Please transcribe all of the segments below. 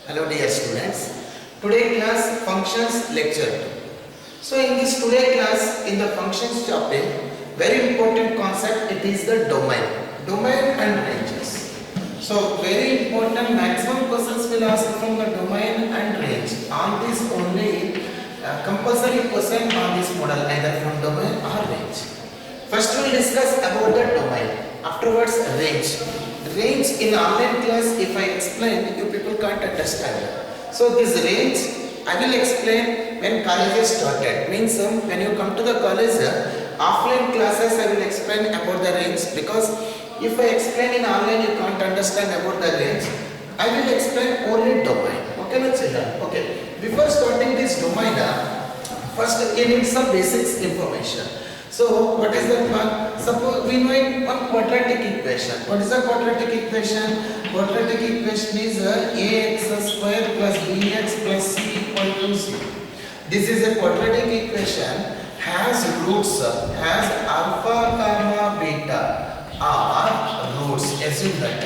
Hello dear students. Today class functions lecture 2. So in this today class in the functions topic, very important concept, it is the domain. Domain and ranges. So very important, maximum questions will ask from the domain and range. On this only compulsory question on this model, either from domain or range. First we will discuss about the domain. Afterwards range. Range in online class, if I explain, you people can't understand. So this range I will explain when college started. Means when you come to the college, offline classes I will explain about the range, because if I explain in online you can't understand about the range. I will explain only domain. Okay, let's see that. Okay. Before starting this domain, first you need some basics information. So what is that one? Suppose we know one quadratic equation. What is the quadratic equation? Quadratic equation is ax square plus bx plus c equal to 0. This is a quadratic equation, has roots, has alpha comma beta are roots. Assume that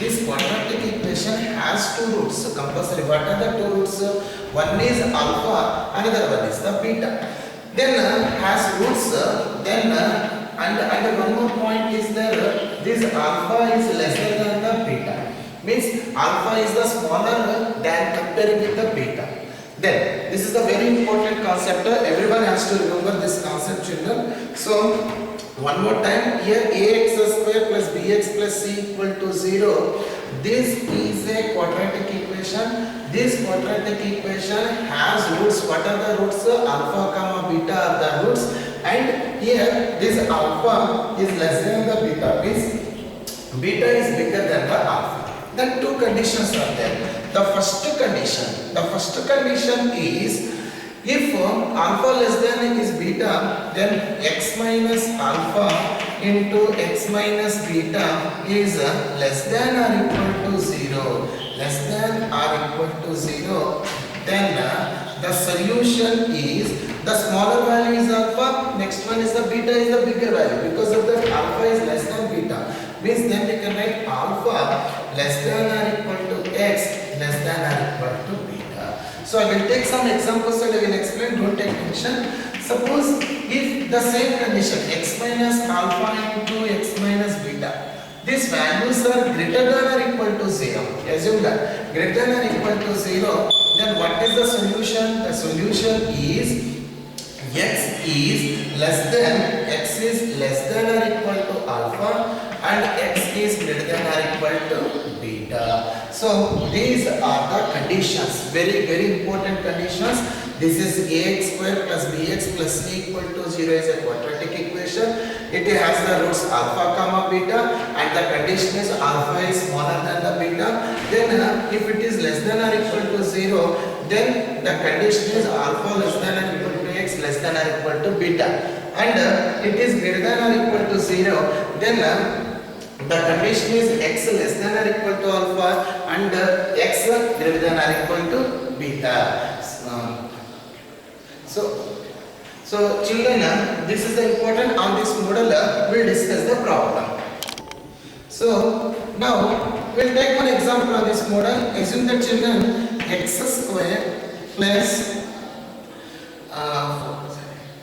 this quadratic equation has two roots. So compulsory. What are the two roots? One is alpha, another one is the beta. Then has roots, then and one more point is there, this alpha is lesser than the beta. Means alpha is the smaller than comparing with the beta. Then this is the very important concept. Everyone has to remember this concept, children. So one more time, here ax square plus bx plus c equal to 0. This is a quadratic equation. This quadratic equation has roots. What are the roots? Alpha comma beta are the roots. And here this alpha is less than the beta. Means beta is bigger than the alpha. Then two conditions are there. The first condition is, if alpha less than is beta, then x minus alpha into x minus beta is less than or equal to 0. Less than or equal to 0. Then the solution is, the smaller value is alpha, next one is the beta is the bigger value. Because of that, alpha is less than beta. Means then we can write alpha less than or equal to x less than or equal to beta. So I will take some examples and I will explain, don't take tension. Suppose if the same condition, x minus alpha into x minus beta, these values are greater than or equal to 0. Assume that greater than or equal to 0, then what is the solution? The solution is x is less than or equal to alpha and x is greater than or equal to beta. So these are the conditions, very important conditions. This is ax square plus bx plus c equal to 0 is a quadratic equation. It has the roots alpha comma beta and the condition is alpha is smaller than the beta. Then if it is less than or equal to 0, then the condition is alpha less than or equal to x less than or equal to beta. And it is greater than or equal to 0, then the condition is x less than or equal to alpha and x greater than or equal to beta. So children, this is the important. On this model we will discuss the problem. So now we will take one example on this model. Assume that children, x square plus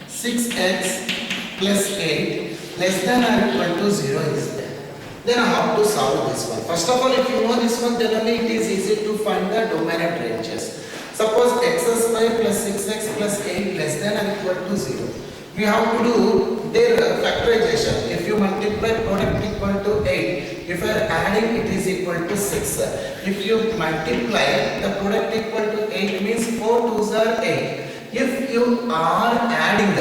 6x plus 8 less than or equal to 0 is there. Then how to solve this one? First of all, if you know this one, then only it is easy to find the domain and ranges. Suppose x square plus 6x plus 8 less than or equal to 0. We have to do their factorization. If you multiply product equal to 8, if you are adding it is equal to 6. If you multiply the product equal to 8 means 4 2s are 8. If you are adding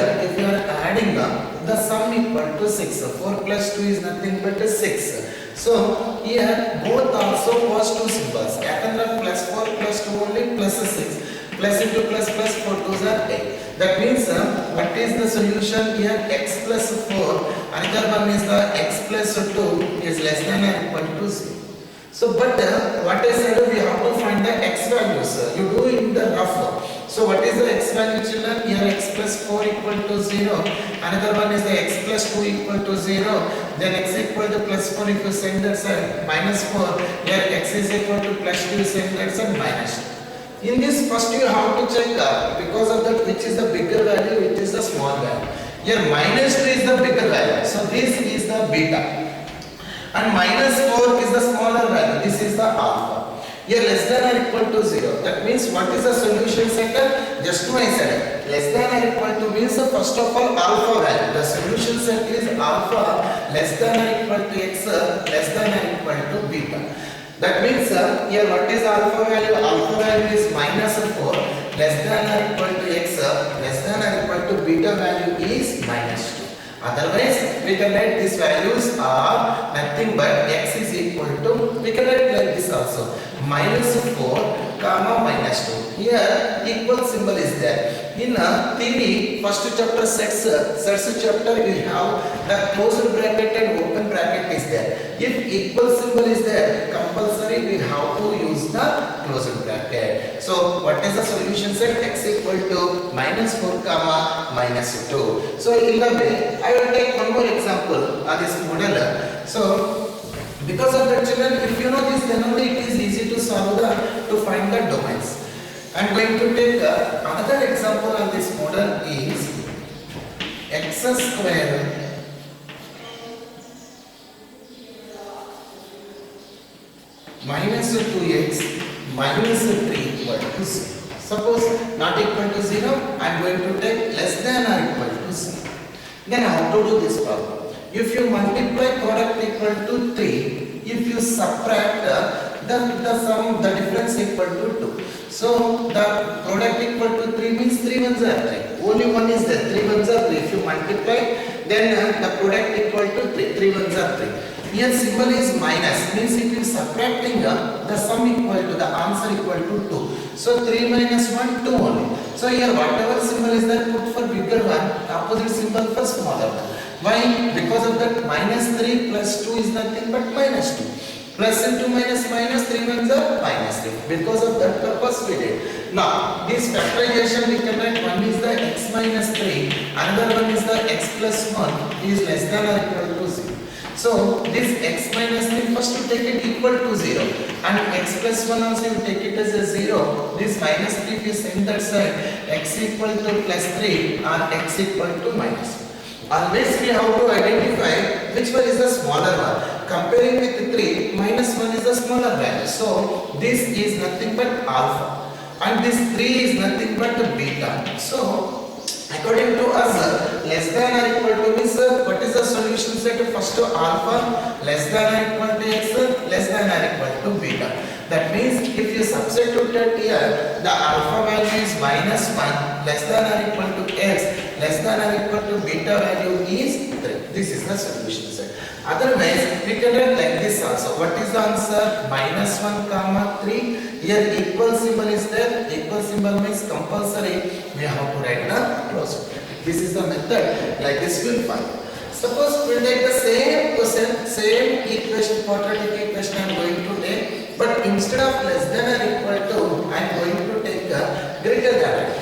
the sum equal to 6. 4 plus 2 is nothing but 6. So here both also positive symbols. Yakandra plus 4 plus 2 only plus 6. Plus into plus 4 2s are 8. That means what is the solution here? X plus 4. Another one is the x plus 2 is less than or equal to 0. So but what I said, we have to find the x value. values. You do in the rough. So what is the x value, children? Here x plus 4 equal to 0. Another one is the x plus 2 equal to 0. Then x equal to plus 4 if you send that side minus 4. Here x is equal to plus 2 send that side minus 2. In this first you have to check because of that which is the bigger value, which is the small value. Here minus 2 is the bigger value. So this is the beta. And minus 4 is the smaller value. This is the alpha. Here less than or equal to 0. That means what is the solution set? Just now I said less than or equal to means first of all alpha value. The solution set is alpha less than or equal to x less than or equal to beta. That means here what is alpha value? Alpha value is minus 4 less than or equal to x less than or equal to beta value is minus 2. Otherwise, we can write these values are nothing but x is equal to, we can write like this also, minus 4 comma minus 2. Here equal symbol is there. In theory, first chapter sets chapter we have the closed bracket and open bracket is there. If equal symbol is there, compulsory we have to use the closed bracket. So what is the solution set? X equal to minus 4 comma minus 2. So in the way, I will take one more example on this model. So because of that, children, if you know this, then only it is easy to solve to find the domains. I am going to take another example on this model is x square minus 2x minus 3 equal to 0. Suppose not equal to 0, I am going to take less than or equal to 0. Then how to do this problem? If you multiply product equal to 3, if you subtract the difference equal to 2. So the product equal to 3 means 3 ones are 3. Only one is there, 3 ones are 3. If you multiply, then the product equal to 3, 3 ones are 3. Here symbol is minus, means if you subtracting the sum equal to the answer equal to 2. So 3 minus 1, 2 only. So here whatever symbol is there, put for bigger one, opposite symbol for smaller one. Why? Because of that minus 3 plus 2 is nothing but minus 2. Plus into minus minus 3 ones are minus 3. Because of that purpose we did. Now this factorization we can write, one is the x minus 3, another one is the x plus 1 is less than or equal to 0. So this x minus 3 first you take it equal to 0 and x plus 1 also you take it as a 0. This minus 3 if you send that side, x equal to plus 3 or x equal to minus 1. Always we have to identify which one is the smaller one. Comparing with 3, minus 1 is the smaller value. So this is nothing but alpha and this 3 is nothing but beta. So according to us, less than or equal to means what is the solution set? First to alpha less than or equal to x less than or equal to beta. That means if you substitute it here, the alpha value is minus 1 less than or equal to x less than or equal to beta value is 3. This is the solution set. Otherwise, we can write like this also. What is the answer? Minus 1 comma 3. Here equal symbol is there. Equal symbol means compulsory. We have to write the close bracket. This is the method. Like this we will find. Suppose we will take the same question, same equation, quadratic equation I am going to take. But instead of less than or equal to, I am going to take a greater than.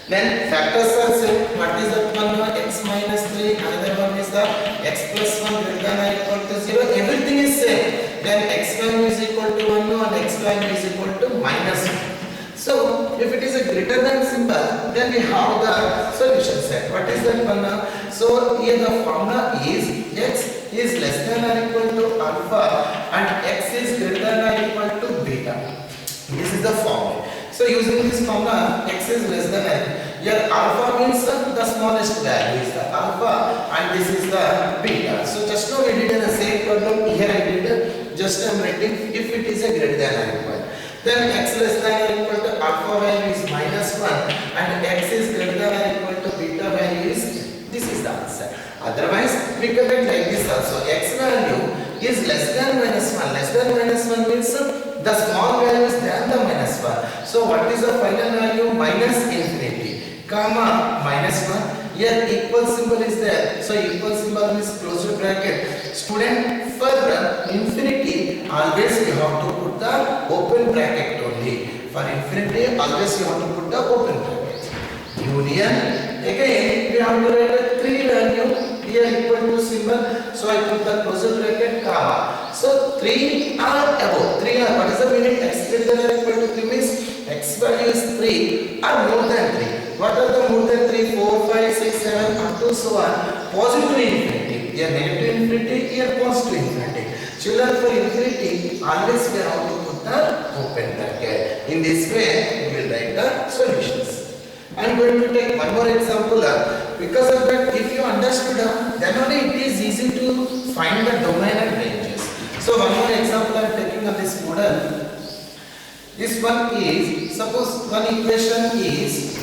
Then factors are same. What is that one? X minus 3. Another one is the x plus 1 greater than or equal to 0. Everything is same. Then x value is equal to 1 and x value is equal to minus 1. So if it is a greater than symbol, then we have the solution set. What is that one? So here the formula is x is less than or equal to alpha and x is greater than or equal to beta. This is the formula. So using this formula, x is less than n. Here alpha means the smallest value is the alpha and this is the beta. So just now we did the same problem. Here I did just I am writing if it is a greater than or equal. Then x less than or equal to alpha value is minus 1 and x is greater than or equal to beta value is, this is the answer. Otherwise we can write like this also. X value is less than minus 1. Less than minus 1 means the small value is than the minus 1. So what is the final value? Minus infinity comma minus 1. Here equal symbol is there. So equal symbol means closed bracket. Student, for infinity always we have to put the open bracket only. For infinity, always you have to put the open bracket. Union. Again, we have to write a 3 value here equal to symbol. So I put the closure bracket comma. So 3 are above. 3 are, what is the meaning? X greater than or equal to 3 means x value is 3 or more than 3. What are the more than 3? 4, 5, 6, 7 up to so on. Positive infinity. Here negative infinity, here positive infinity. Children, for infinity, always we have to put the open bracket. In this way, we will write the solutions. I am going to take one more example. Because of that, if you understood, then only it is easy to find the domain and ranges. So one more example I am taking of this model. This one is, suppose one equation is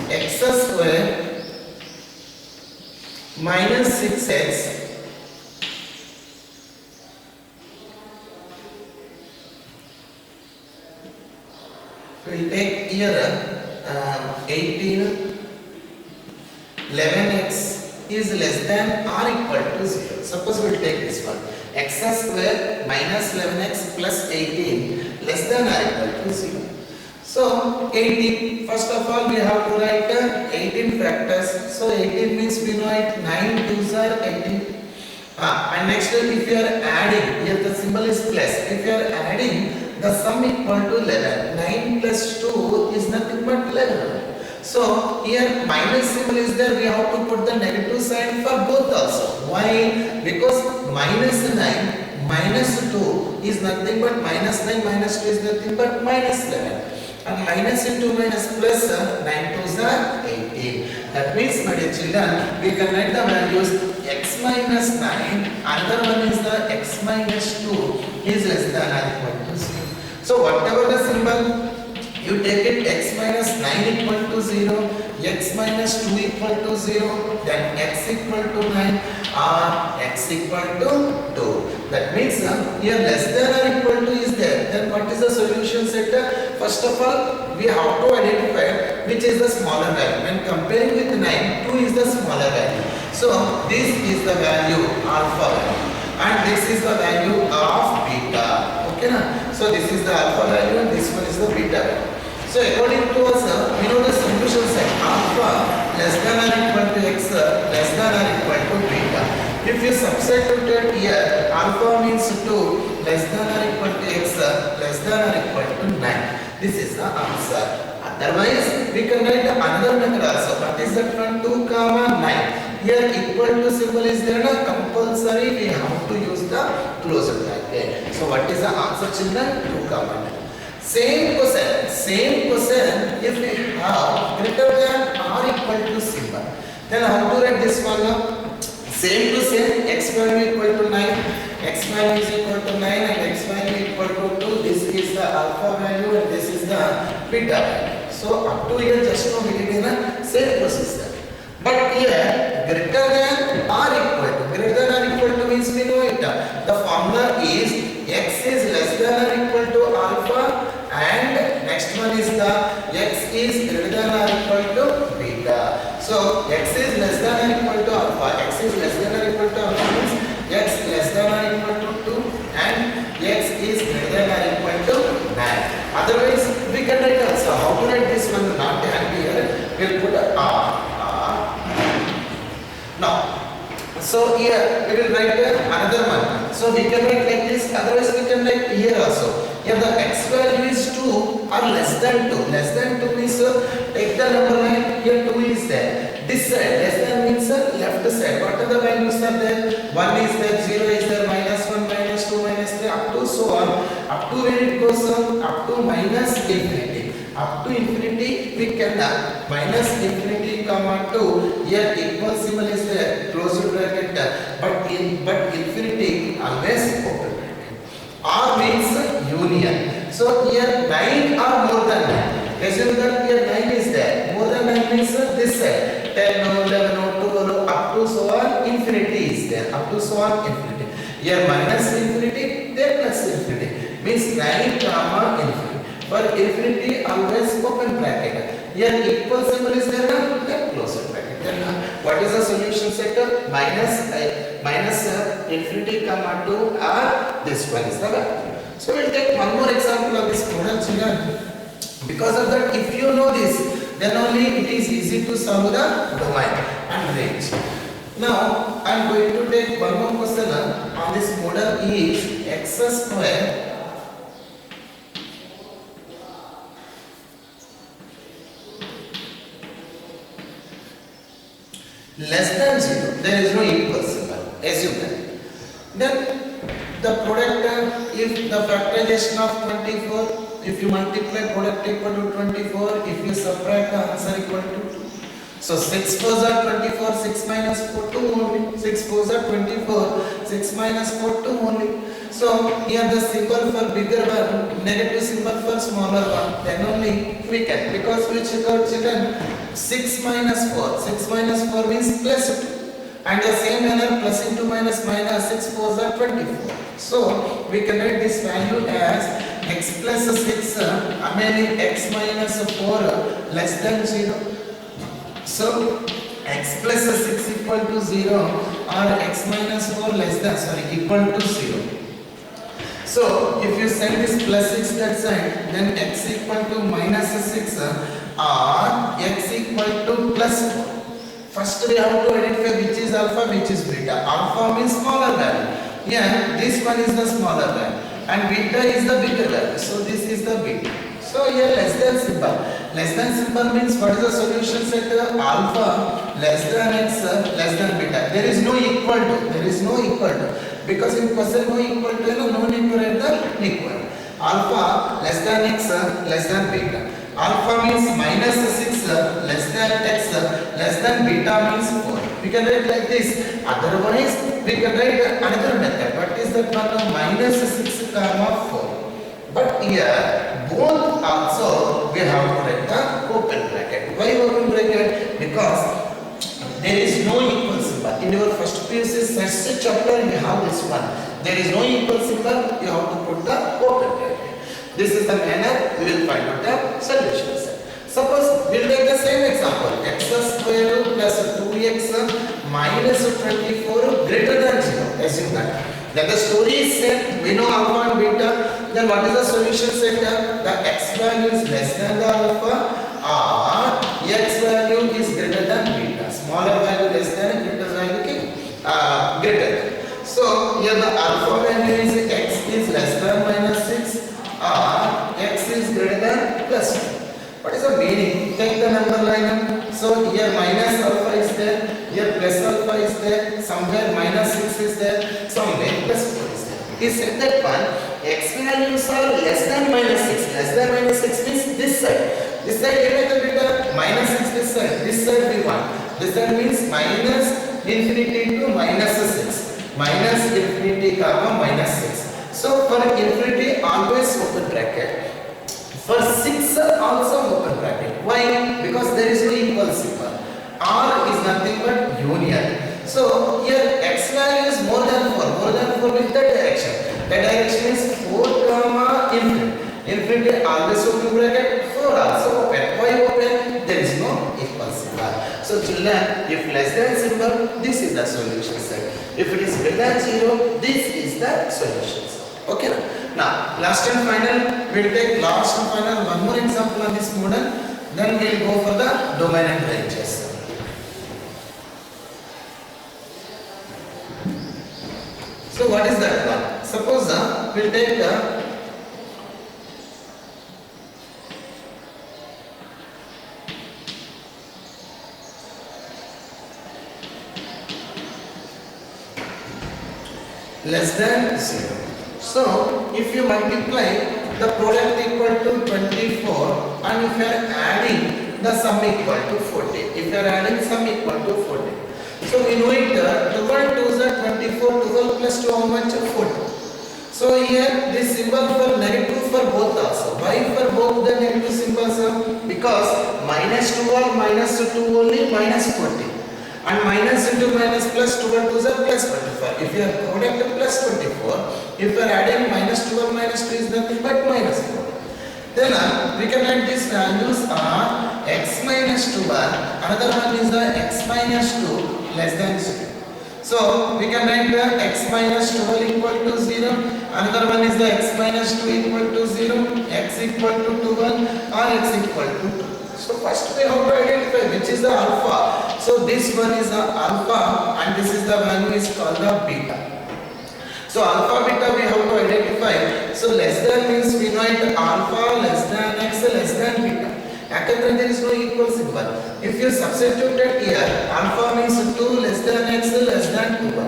x square minus 6x we will take here 18 11x is less than or equal to 0. Suppose we will take this one, x square minus 11x plus 18 less than or equal to 0. So 18, first of all we have to write 18 factors. So 18 means we know it, 9 2s are 18. And next if you are adding, here the symbol is plus, if you are adding the sum equal to 11, 9 plus 2 is nothing but 11. So here minus symbol is there, we have to put the negative sign for both also. Why? Because minus 9 minus 2 is nothing but minus 9 minus 2 is nothing but minus 11. And minus into minus plus 9 2s are 18. That means, my dear children, we can write the values x minus 9, another one is the x minus 2 is less than or equal to 0. So whatever the symbol, you take it x minus 9 equal to 0, x minus 2 equal to 0, then x equal to 9 or x equal to 2. That means here less than or equal to is there. Then what is the solution set? First of all, we have to identify which is the smaller value. When comparing with 9, 2 is the smaller value. So this is the value alpha value and this is the value of beta. Okay na? So this is the alpha value and this one is the beta value. So according to us, we know the solution set alpha less than or equal to x less than or equal to beta. If you substitute here, alpha means 2 less than or equal to x less than or equal to 9. This is the answer. Otherwise, we can write another method also. What is that one? 2 comma 9. Here equal to symbol is there, na compulsory we have to use the closure bracket. So what is the answer, children? 2 comma 9. Same question if we have greater than or equal to symbol, then how to write this one? Same to same, x value equal to 9, x value is equal to 9 and x value equal to 2. This is the alpha value and this is the beta value. So up to here just now we did in a same procedure. But here greater than or equal to, greater than or equal to means we know it. The formula is x is less than or equal to alpha and next one is the x is greater than or equal to beta. So x is less than or equal to alpha, x is less than or equal to alpha means x less than or equal to 2 and x is greater than or equal to 9. Otherwise we can write also. How to write this one? Not handy here. We'll put a r. Now, so here we will write another one. So we can write like this. Otherwise we can write here also. Here the x value is 2 or less than 2. Less than 2 means take the number line. Here 2 is there. This side less than means left side. What are the values are there? 1 is there, 0 is there, minus 1, minus 2, minus 3, up to so on. Up to where it goes on? Up to minus infinity. Up to infinity we can minus infinity comma 2. Here equal symbol is there, closed bracket, but infinity always open bracket. R means union. So here 9 or more than 9. Assume that here 9 is there. More than 9 means this side. 10 11 12 up to so on infinity is there. Up to so on infinity. Here minus infinity, there plus infinity. Means 9 comma infinity. For infinity always open bracket. Here equal symbol is there, then closed bracket. Then what is the solution set? Minus infinity comma 2 or this one is the value. So we'll take one more example of this model, children. children? Because of that, if you know this, then only it is easy to solve the domain and range. Now, I am going to take one more question on this model is x square less than 0. There is no equal symbol. Assume that. Then the product, if the factorization of 24, if you multiply product equal to 24, if you subtract the answer equal to 2. So 6 4s are 24, 6 minus 4 2 only. 6 4s are 24, 6 minus 4 2 only. So here the symbol for bigger one, negative symbol for smaller one, then only we can, because we check out children 6 minus 4, 6 minus 4 means plus 2. And the same manner plus into minus minus 6 4s are 24. So we can write this value as x plus 6, meaning x minus 4 less than 0. So x plus 6 equal to 0 or x minus 4 less than, equal to 0. So if you send this plus 6 that side, then x equal to minus 6 or x equal to plus 4. First we have to identify which is alpha, which is beta. Alpha means smaller value. Yeah, this one is the smaller value and beta is the bigger value. So this is the beta. So here less than symbol. Less than symbol means what is the solution set? Alpha less than x less than beta. There is no equal to. There is no equal to. Because in question no equal to, no need to write the equal. Alpha less than x less than beta. Alpha means minus 6 less than x less than beta means 4. We can write like this. Otherwise we can write another method. What is that one? Minus 6 comma 4. But here both also we have to write the open bracket. Why open bracket? Because there is no equal symbol. In your first PUC sets chapter you have this one. There is no equal symbol, you have to put the open bracket. This is the manner we will find out the solutions. Suppose we will take the same example. X square plus 2x minus 24 greater than 0. Assume that. Then the story is set, we know alpha and beta. Then what is the solution set? The x value is less than the alpha or x value is greater than beta. Smaller value less than, greater value greater. So here the alpha value is x is less than minus 6 or x is greater than plus 1. What is the meaning? Take the number line. So here minus alpha is there, here plus alpha is there, somewhere minus 6 is there, somewhere plus 4 is there. He said that one, x values are less than minus 6. Less than minus 6 means this side. This side give me the beta, minus 6 this side. This side we want. This side means minus infinity to minus 6. Minus infinity comma minus 6. So for infinity always open bracket. For 6 also open bracket. Why? Because there is no equal symbol. R is nothing but union. So here x value is more than 4. More than 4 with the direction. The direction is 4 comma infinity. Infinity always open bracket. 4 also open. Why open? There is no equal symbol. So children, if less than symbol, this is the solution set. If it is greater than 0, this is the solution. Okay. Now, last and final, we will take last and final one more example on this model. Then we will go for the domain and ranges. So what is that one? Suppose we will take the less than 0. So, if you multiply the product equal to 24 and if you are adding the sum equal to 40. If you are adding sum equal to 40. So, we know it 12 2s are 24, 12 plus 2 how much? 40. So, here this symbol for negative for both also. Why for both the negative symbols? Because minus 2 or minus 2 only minus 40. And minus into minus plus 12 2s are plus 24. If you are product plus 24, if you are adding minus 2 or minus 2 is nothing but minus 4. Then we can write these values are x minus 2 another one is the x minus 2 less than 0. So we can write the x minus 12 equal to 0. Another one is the x minus 2 equal to 0. X equal to 12 or x equal to 2. So first we have to identify which is the alpha. So this one is the alpha and this is the value is called the beta. So alpha beta we have to identify. So less than means we know it alpha less than x less than beta. Actually there is no equal symbol. If you substitute it here, alpha means 2 less than x less than 2.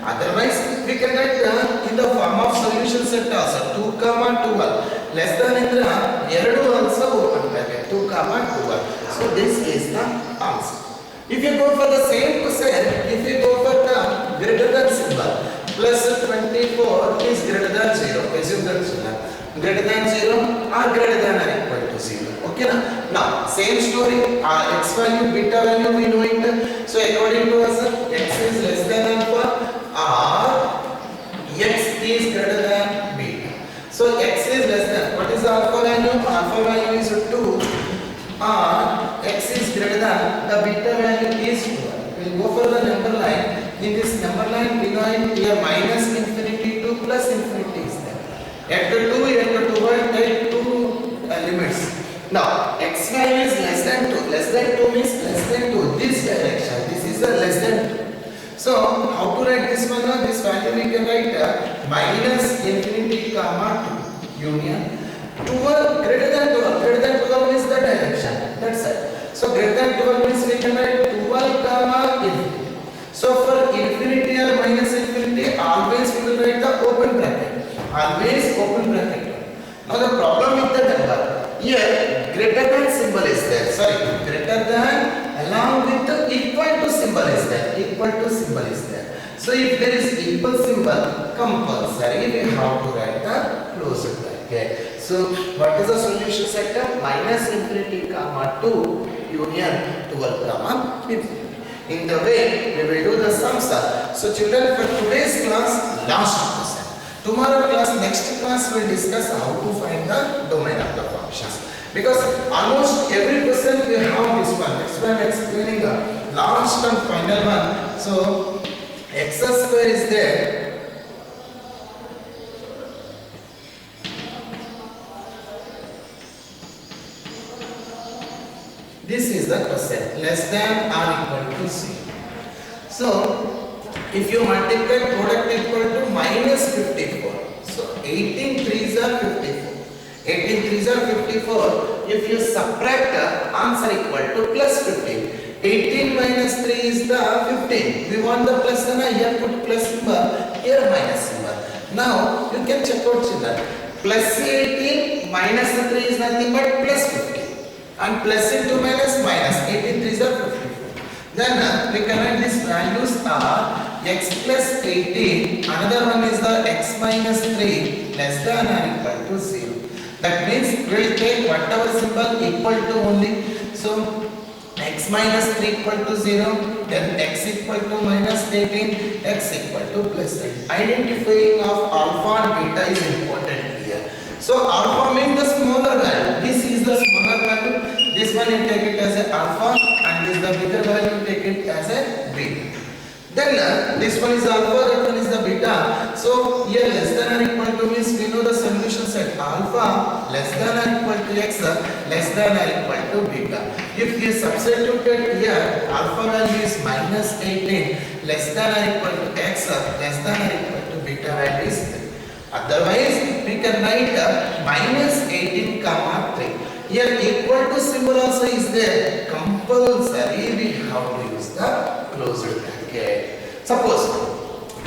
Otherwise we can write in the form of solution set also 2 comma 12 less than indra 2 also open bracket 2 comma 12. So this is the answer. If you go for the same question, if you go for the greater than symbol, plus 24 is greater than 0. Assume that greater than 0 or greater than or equal to 0. Okay na? Now same story, x value, beta value we know it. So according to us, x is less than alpha or x is greater than beta. So x is less than, what is the alpha value? Alpha value is 2 or x is greater than, the beta value is 2. We will go for the number line. In this number line we know it here minus infinity to plus infinity is there. After 2, after 2 take 2 limits. Now x value is less than 2. Less than 2 means less than 2. This direction. This is the less than 2. So how to write this one? This value we can write minus infinity comma 2 union 12 greater than 12. Greater than 12 is the direction. That's it. So greater than 12 means we can write 12 comma infinity. So for infinity or minus infinity, always we will write the open bracket. Always open bracket. Now the problem with the number, here greater than symbol is there. Sorry, greater than along with the equal to symbol is there. Equal to symbol is there. So if there is equal symbol, compulsory we have to write the closed bracket. So what is the solution set? Minus infinity comma 2 union 12 comma infinity. In the way we will do the sums. So children, for today's class, last question. Tomorrow class, next class we will discuss how to find the domain of the functions. Because almost every question we have this one. That's why I am explaining the last and final one. So x square is there. This is the question, less than or equal to 0. So, if you multiply product equal to minus 54. So, 18 3s are 54. 18 3s are 54. If you subtract answer equal to plus 15. 18 minus 3 is the 15. We want the plus symbol, here put plus symbol, here minus symbol. Now, you can check out children. Plus 18 minus 3 is nothing but plus 15. And plus into minus minus 18 3s are 54. Then we can write these values are x plus 18. Another one is the x minus 3 less than or equal to 0. That means we will take whatever symbol equal to only. So x minus 3 equal to 0. Then x equal to minus 18. X equal to plus 8. Identifying of alpha and beta is important here. So alpha means the smaller value. This is the smaller value. This one you take it as a alpha and this the bigger value you take it as a beta. Then this one is alpha, that one is the beta. So here less than or equal to means we know the solution set alpha less than or equal to x less than or equal to beta. If you substitute it here, alpha value is minus 18 less than or equal to x less than or equal to beta value is 3. Otherwise we can write minus 18 comma 3. Here equal to symbol also is there. Compulsory we have to use the closed bracket. Suppose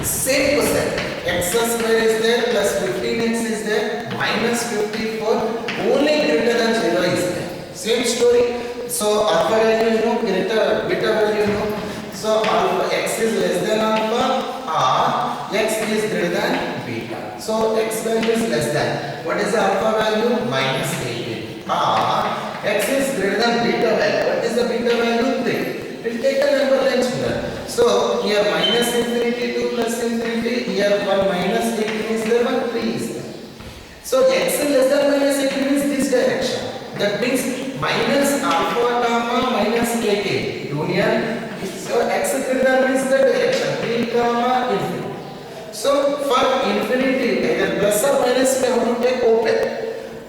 same question. X square is there plus 15x is there minus 54 only greater than 0 is there. Same story. So alpha value you know, greater beta value you know. So alpha x is less than alpha or x is greater than beta. So x value is less than. What is the alpha value? Minus 18. X is greater than beta value. What is the beta value? 3. We'll take a number line children. So here minus infinity to plus infinity. Here 1 minus 18 is there, 1 3 is there. So x is less than minus 18 means this direction. That means minus alpha comma minus 18 union. So x is greater than means the direction 3 comma infinity. So for infinity either plus or minus we have to take open.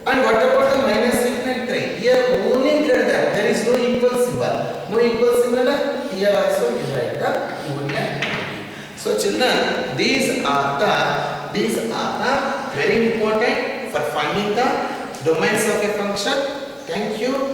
And what about the No equals similar. Here also we write the union. So children, these are the very important for finding the domains of a function. Thank you.